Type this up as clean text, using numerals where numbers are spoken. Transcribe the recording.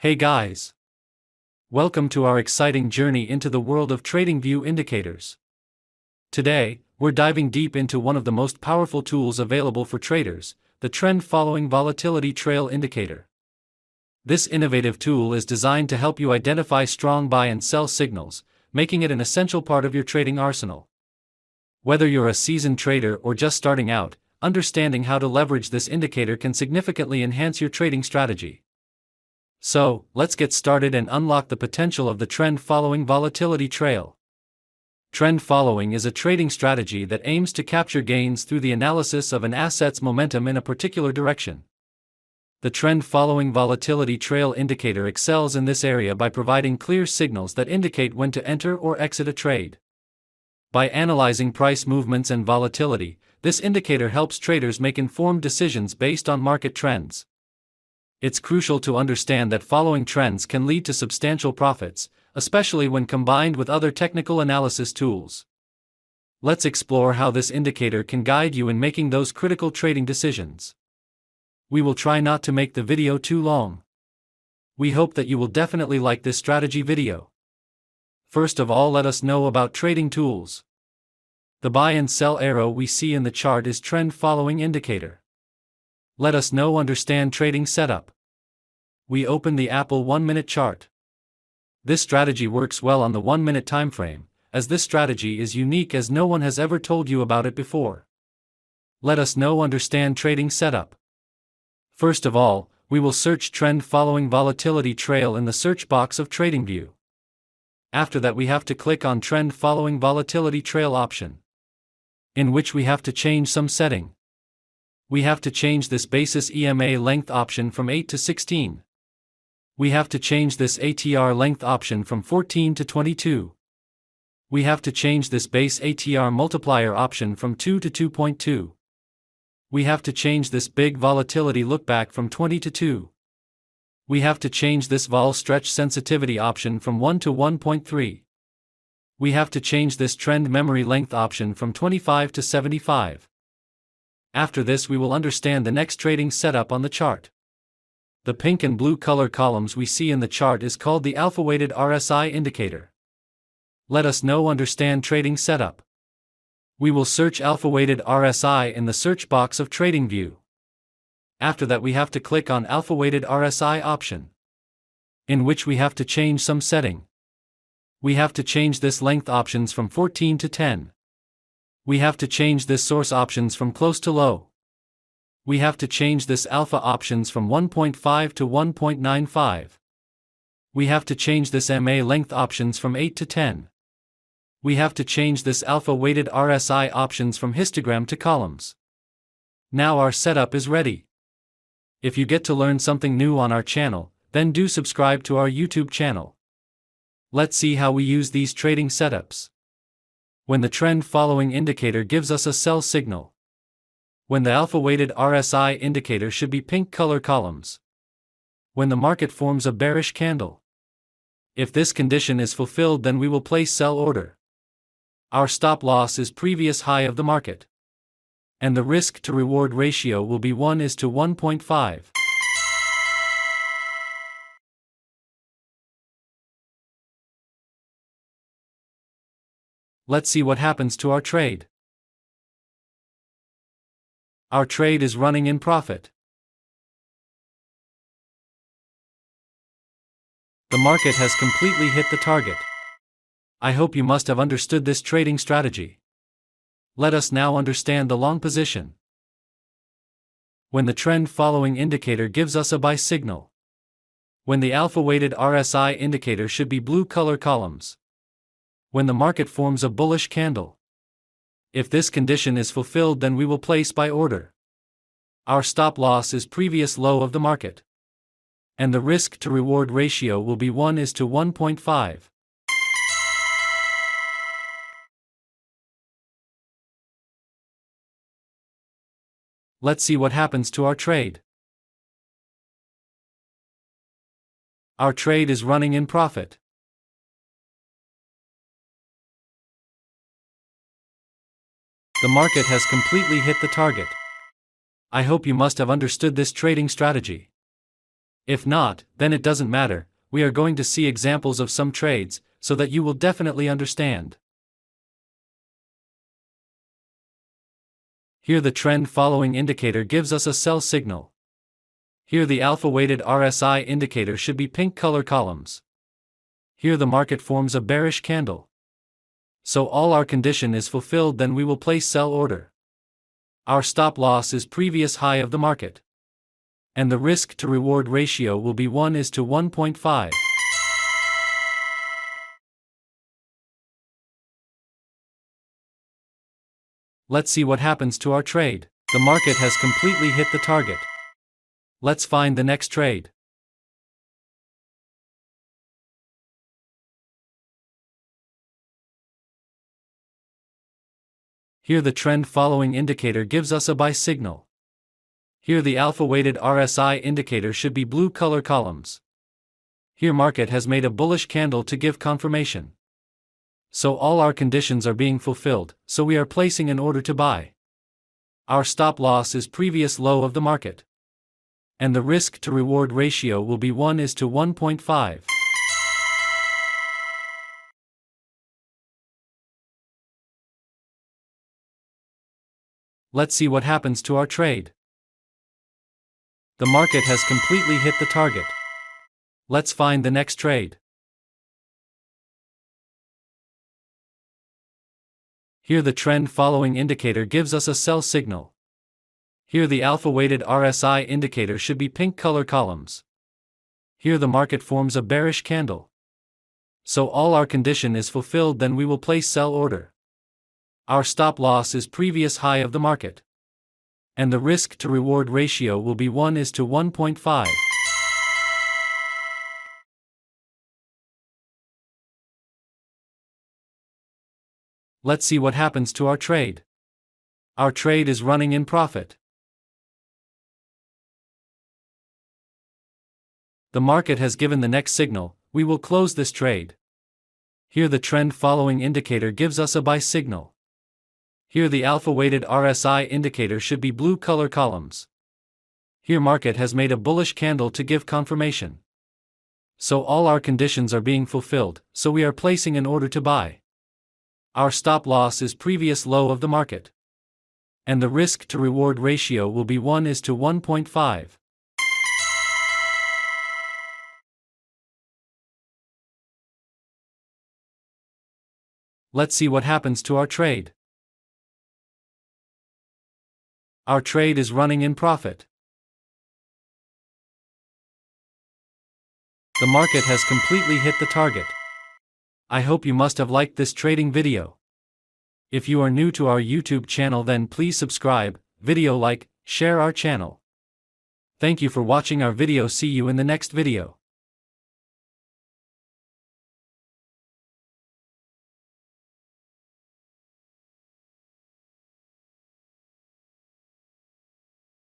Hey guys! Welcome to our exciting journey into the world of TradingView indicators. Today, we're diving deep into one of the most powerful tools available for traders, the trend-following volatility trail indicator. This innovative tool is designed to help you identify strong buy and sell signals, making it an essential part of your trading arsenal. Whether you're a seasoned trader or just starting out, understanding how to leverage this indicator can significantly enhance your trading strategy. So, let's get started and unlock the potential of the trend-following volatility trail. Trend following is a trading strategy that aims to capture gains through the analysis of an asset's momentum in a particular direction. The trend-following volatility trail indicator excels in this area by providing clear signals that indicate when to enter or exit a trade. By analyzing price movements and volatility, this indicator helps traders make informed decisions based on market trends. It's crucial to understand that following trends can lead to substantial profits, especially when combined with other technical analysis tools. Let's explore how this indicator can guide you in making those critical trading decisions. We will try not to make the video too long. We hope that you will definitely like this strategy video. First of all, let us know about trading tools. The buy and sell arrow we see in the chart is trend following indicator. Let us know understand trading setup. We open the Apple 1-minute chart. This strategy works well on the 1-minute time frame, as this strategy is unique as no one has ever told you about it before. Let us know understand trading setup. First of all, we will search trend following volatility trail in the search box of TradingView. After that we have to click on trend following volatility trail option, in which we have to change some setting. We have to change this basis EMA length option from 8 to 16. We have to change this ATR length option from 14 to 22. We have to change this base ATR multiplier option from 2 to 2.2. We have to change this big volatility lookback from 20 to 2. We have to change this vol stretch sensitivity option from 1 to 1.3. We have to change this trend memory length option from 25 to 75. After this we will understand the next trading setup on the chart. The pink and blue color columns we see in the chart is called the alpha-weighted RSI indicator. Let us know understand trading setup. We will search alpha-weighted RSI in the search box of TradingView. After that we have to click on alpha-weighted RSI option, in which we have to change some setting. We have to change this length options from 14 to 10. We have to change this source options from close to low. We have to change this alpha options from 1.5 to 1.95. We have to change this MA length options from 8 to 10. We have to change this alpha weighted RSI options from histogram to columns. Now our setup is ready. If you get to learn something new on our channel, then do subscribe to our YouTube channel. Let's see how we use these trading setups. When the trend following indicator gives us a sell signal. When the alpha-weighted RSI indicator should be pink color columns. When the market forms a bearish candle. If this condition is fulfilled, then we will place sell order. Our stop loss is previous high of the market. And the risk to reward ratio will be 1:1.5. Let's see what happens to our trade. Our trade is running in profit. The market has completely hit the target. I hope you must have understood this trading strategy. Let us now understand the long position. When the trend following indicator gives us a buy signal. When the alpha-weighted RSI indicator should be blue color columns. When the market forms a bullish candle. If this condition is fulfilled, then we will place buy order. Our stop loss is previous low of the market. And the risk to reward ratio will be 1:1.5. Let's see what happens to our trade. Our trade is running in profit. The market has completely hit the target. I hope you must have understood this trading strategy. If not, then it doesn't matter. We are going to see examples of some trades, so that you will definitely understand. Here the trend following indicator gives us a sell signal. Here the alpha-weighted RSI indicator should be pink color columns. Here the market forms a bearish candle. So all our condition is fulfilled, then we will place sell order. Our stop loss is previous high of the market. And the risk to reward ratio will be 1:1.5. Let's see what happens to our trade. The market has completely hit the target. Let's find the next trade. Here the trend following indicator gives us a buy signal. Here the alpha-weighted RSI indicator should be blue color columns. Here market has made a bullish candle to give confirmation. So all our conditions are being fulfilled, so we are placing an order to buy. Our stop loss is previous low of the market. And the risk to reward ratio will be 1:1.5. Let's see what happens to our trade. The market has completely hit the target. Let's find the next trade. Here the trend following indicator gives us a sell signal. Here the alpha-weighted RSI indicator should be pink color columns. Here the market forms a bearish candle. So all our condition is fulfilled, then we will place sell order. Our stop loss is previous high of the market. And the risk to reward ratio will be 1:1.5. Let's see what happens to our trade. Our trade is running in profit. The market has given the next signal. We will close this trade. Here the trend following indicator gives us a buy signal. Here the alpha-weighted RSI indicator should be blue color columns. Here market has made a bullish candle to give confirmation. So all our conditions are being fulfilled, so we are placing an order to buy. Our stop loss is previous low of the market. And the risk to reward ratio will be 1:1.5. Let's see what happens to our trade. Our trade is running in profit. The market has completely hit the target. I hope you must have liked this trading video. If you are new to our YouTube channel, then please subscribe, video like, share our channel. Thank you for watching our video. See you in the next video.